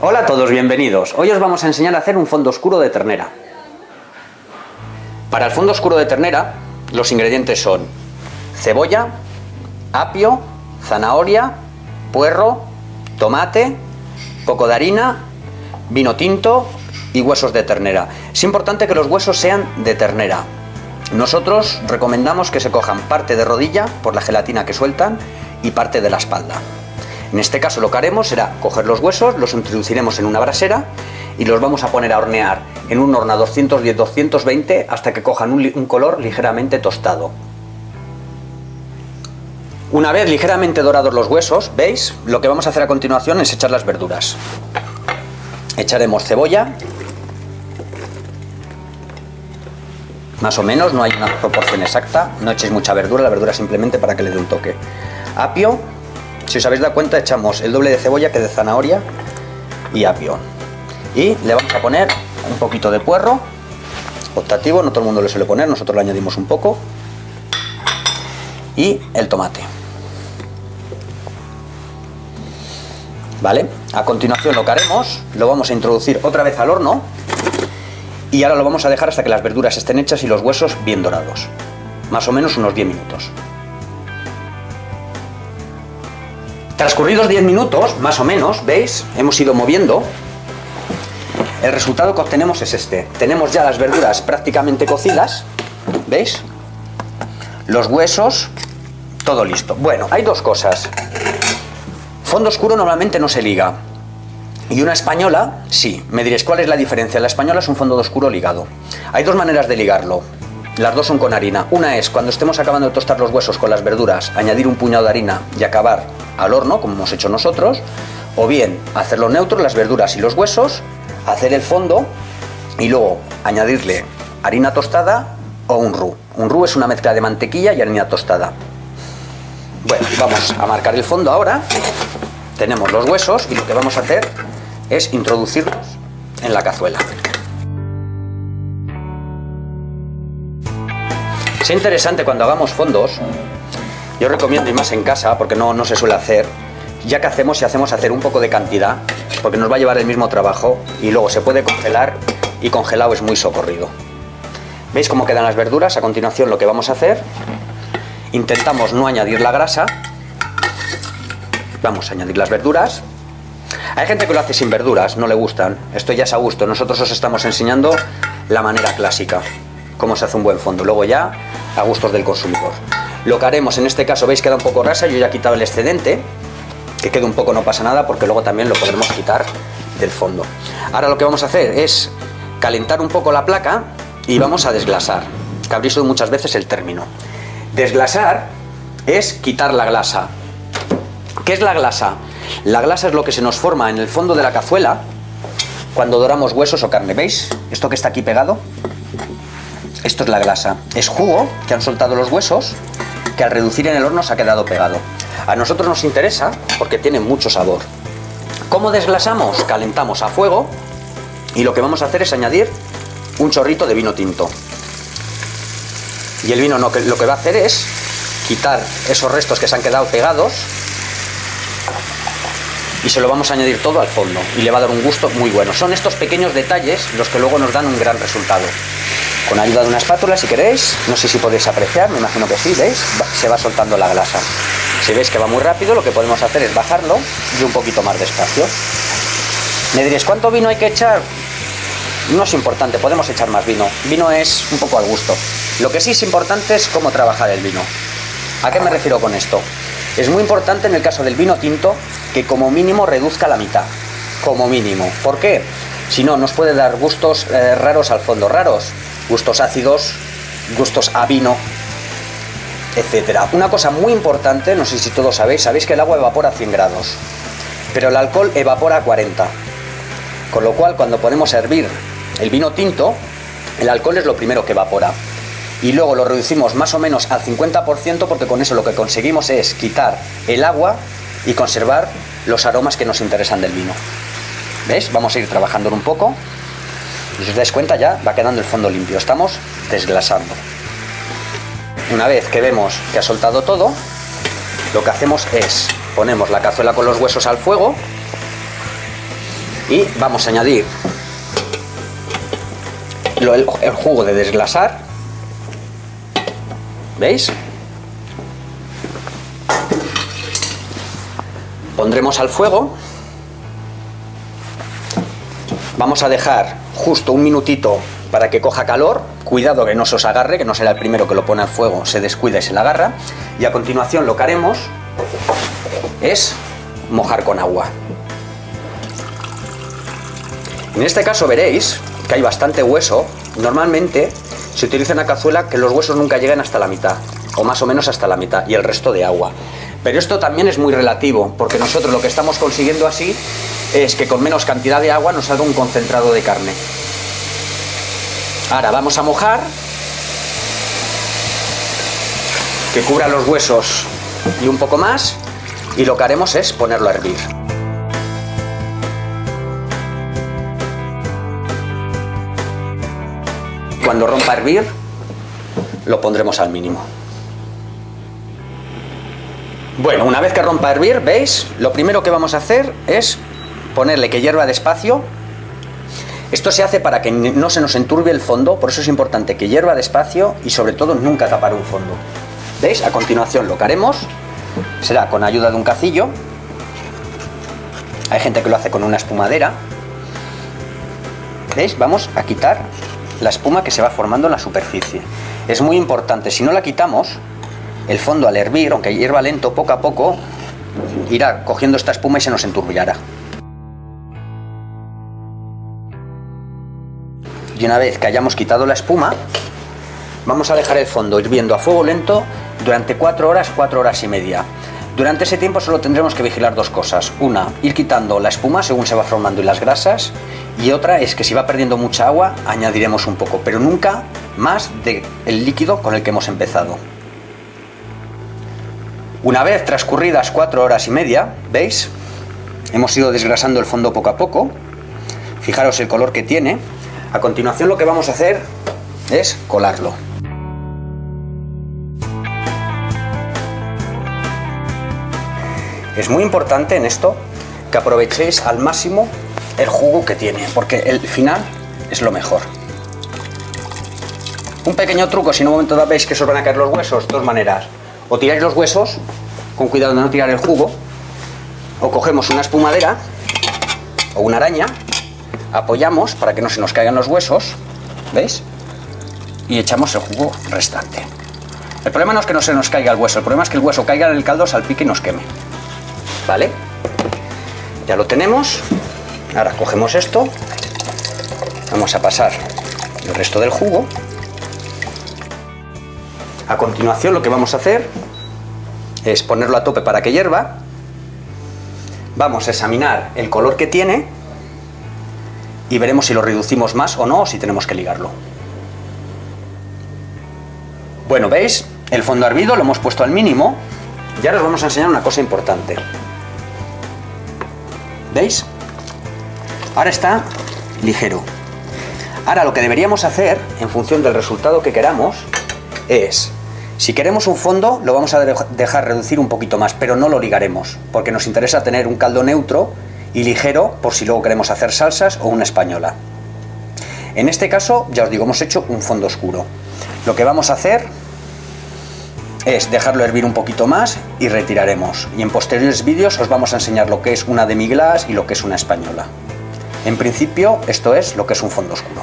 Hola a todos, bienvenidos. Hoy os vamos a enseñar a hacer un fondo oscuro de ternera. Para el fondo oscuro de ternera, los ingredientes son cebolla, apio, zanahoria, puerro, tomate, poco de harina, vino tinto y huesos de ternera. Es importante que los huesos sean de ternera. Nosotros recomendamos que se cojan parte de rodilla por la gelatina que sueltan y parte de la espalda. En este caso lo que haremos será coger los huesos, los introduciremos en una brasera y los vamos a poner a hornear en un horno a 210-220 hasta que cojan un color ligeramente tostado. Una vez ligeramente dorados los huesos, ¿veis? Lo que vamos a hacer a continuación es echar las verduras. Echaremos cebolla, más o menos, no hay una proporción exacta, no echéis mucha verdura, la verdura simplemente para que le dé un toque. Apio. Si os habéis dado cuenta, echamos el doble de cebolla que de zanahoria y apio. Y le vamos a poner un poquito de puerro, optativo, no todo el mundo le suele poner, nosotros le añadimos un poco. Y el tomate. ¿Vale? A continuación lo que haremos, lo vamos a introducir otra vez al horno y ahora lo vamos a dejar hasta que las verduras estén hechas y los huesos bien dorados. Más o menos unos 10 minutos. Transcurridos 10 minutos, más o menos, ¿veis? Hemos ido moviendo. El resultado que obtenemos es este. Tenemos ya las verduras prácticamente cocidas, ¿veis? Los huesos, todo listo. Bueno, hay dos cosas. Fondo oscuro normalmente no se liga. Y una española, sí. Me diréis, ¿cuál es la diferencia? La española es un fondo oscuro ligado. Hay dos maneras de ligarlo. Las dos son con harina. Una es cuando estemos acabando de tostar los huesos con las verduras, añadir un puñado de harina y acabar al horno, como hemos hecho nosotros, o bien hacerlo neutro, las verduras y los huesos, hacer el fondo y luego añadirle harina tostada o un roux. Un roux es una mezcla de mantequilla y harina tostada. Bueno, vamos a marcar el fondo ahora. Tenemos los huesos y lo que vamos a hacer es introducirlos en la cazuela. Es interesante cuando hagamos fondos, yo recomiendo, y más en casa, porque no se suele hacer, ya que hacemos, si hacemos hacer un poco de cantidad, porque nos va a llevar el mismo trabajo y luego se puede congelar y congelado es muy socorrido. ¿Veis cómo quedan las verduras? A continuación lo que vamos a hacer, intentamos no añadir la grasa, vamos a añadir las verduras. Hay gente que lo hace sin verduras, no le gustan, esto ya es a gusto, nosotros os estamos enseñando la manera clásica, cómo se hace un buen fondo, luego ya a gustos del consumidor. Lo que haremos en este caso, veis, queda un poco rasa, yo ya he quitado el excedente, que quede un poco no pasa nada porque luego también lo podremos quitar del fondo. Ahora lo que vamos a hacer es calentar un poco la placa y vamos a desglasar, que habréis oído muchas veces el término. Desglasar es quitar la glasa. ¿Qué es la glasa? La glasa es lo que se nos forma en el fondo de la cazuela cuando doramos huesos o carne. ¿Veis? Esto que está aquí pegado, esto es la glasa. Es jugo que han soltado los huesos, que al reducir en el horno se ha quedado pegado. A nosotros nos interesa porque tiene mucho sabor. ¿Cómo desglasamos? Calentamos a fuego y lo que vamos a hacer es añadir un chorrito de vino tinto. Y el vino lo que va a hacer es quitar esos restos que se han quedado pegados y se lo vamos a añadir todo al fondo y le va a dar un gusto muy bueno. Son estos pequeños detalles los que luego nos dan un gran resultado. Con ayuda de una espátula, si queréis, no sé si podéis apreciar, me imagino que sí, ¿veis? Se va soltando la grasa. Si veis que va muy rápido, lo que podemos hacer es bajarlo y un poquito más despacio. Me diréis, ¿cuánto vino hay que echar? No es importante, podemos echar más vino. Vino es un poco al gusto. Lo que sí es importante es cómo trabajar el vino. ¿A qué me refiero con esto? Es muy importante en el caso del vino tinto que como mínimo reduzca la mitad. Como mínimo. ¿Por qué? Si no, nos puede dar gustos raros al fondo. Raros, gustos ácidos, gustos a vino, etcétera. Una cosa muy importante, no sé si todos sabéis que el agua evapora a 100 grados, pero el alcohol evapora a 40. Con lo cual, cuando ponemos a hervir el vino tinto, el alcohol es lo primero que evapora. Y luego lo reducimos más o menos al 50% porque con eso lo que conseguimos es quitar el agua y conservar los aromas que nos interesan del vino. ¿Veis? Vamos a ir trabajándolo un poco. Y si os dais cuenta ya va quedando el fondo limpio. Estamos desglasando. Una vez que vemos que ha soltado todo, lo que hacemos es ponemos la cazuela con los huesos al fuego Y vamos a añadir el jugo de desglasar. ¿Veis? Pondremos al fuego. Vamos a dejar justo un minutito para que coja calor. Cuidado que no se os agarre, que no será el primero que lo pone al fuego, se descuida y se le agarra. Y a continuación lo que haremos es mojar con agua. En este caso veréis que hay bastante hueso. Normalmente se utiliza una cazuela que los huesos nunca lleguen hasta la mitad, o más o menos hasta la mitad, y el resto de agua. Pero esto también es muy relativo, porque nosotros lo que estamos consiguiendo así es que con menos cantidad de agua nos salga un concentrado de carne. Ahora vamos a mojar, que cubra los huesos y un poco más, y lo que haremos es ponerlo a hervir. Cuando rompa a hervir, lo pondremos al mínimo. Bueno, una vez que rompa a hervir, ¿veis? Lo primero que vamos a hacer es ponerle que hierva despacio. Esto se hace para que no se nos enturbie el fondo, por eso es importante que hierva despacio y sobre todo nunca tapar un fondo. ¿Veis? A continuación lo que haremos será con ayuda de un cacillo. Hay gente que lo hace con una espumadera. ¿Veis? Vamos a quitar la espuma que se va formando en la superficie. Es muy importante, si no la quitamos, el fondo al hervir, aunque hierva lento, poco a poco irá cogiendo esta espuma y se nos enturbiará. Y una vez que hayamos quitado la espuma, vamos a dejar el fondo hirviendo a fuego lento durante 4 horas, 4 horas y media. Durante ese tiempo solo tendremos que vigilar dos cosas. Una, ir quitando la espuma según se va formando y las grasas. Y otra es que si va perdiendo mucha agua, añadiremos un poco, pero nunca más del líquido con el que hemos empezado. Una vez transcurridas 4 horas y media, ¿veis? Hemos ido desgrasando el fondo poco a poco. Fijaros el color que tiene. A continuación lo que vamos a hacer es colarlo. Es muy importante en esto que aprovechéis al máximo el jugo que tiene, porque el final es lo mejor. Un pequeño truco, si en un momento dado veis que se os van a caer los huesos, dos maneras. O tiráis los huesos, con cuidado de no tirar el jugo, o cogemos una espumadera o una araña, apoyamos para que no se nos caigan los huesos, ¿veis? Y echamos el jugo restante. El problema no es que no se nos caiga el hueso, el problema es que el hueso caiga en el caldo, salpique y nos queme. ¿Vale? Ya lo tenemos. Ahora cogemos esto, vamos a pasar el resto del jugo. A continuación lo que vamos a hacer es ponerlo a tope para que hierva. Vamos a examinar el color que tiene y veremos si lo reducimos más o no, o si tenemos que ligarlo. Bueno, ¿veis? El fondo hervido lo hemos puesto al mínimo. Y ahora os vamos a enseñar una cosa importante. ¿Veis? Ahora está ligero. Ahora lo que deberíamos hacer, en función del resultado que queramos, es, si queremos un fondo, lo vamos a dejar reducir un poquito más, pero no lo ligaremos, porque nos interesa tener un caldo neutro y ligero, por si luego queremos hacer salsas o una española. En este caso, ya os digo, hemos hecho un fondo oscuro. Lo que vamos a hacer es dejarlo hervir un poquito más y retiraremos. Y en posteriores vídeos os vamos a enseñar lo que es una demi-glace y lo que es una española. En principio, esto es lo que es un fondo oscuro.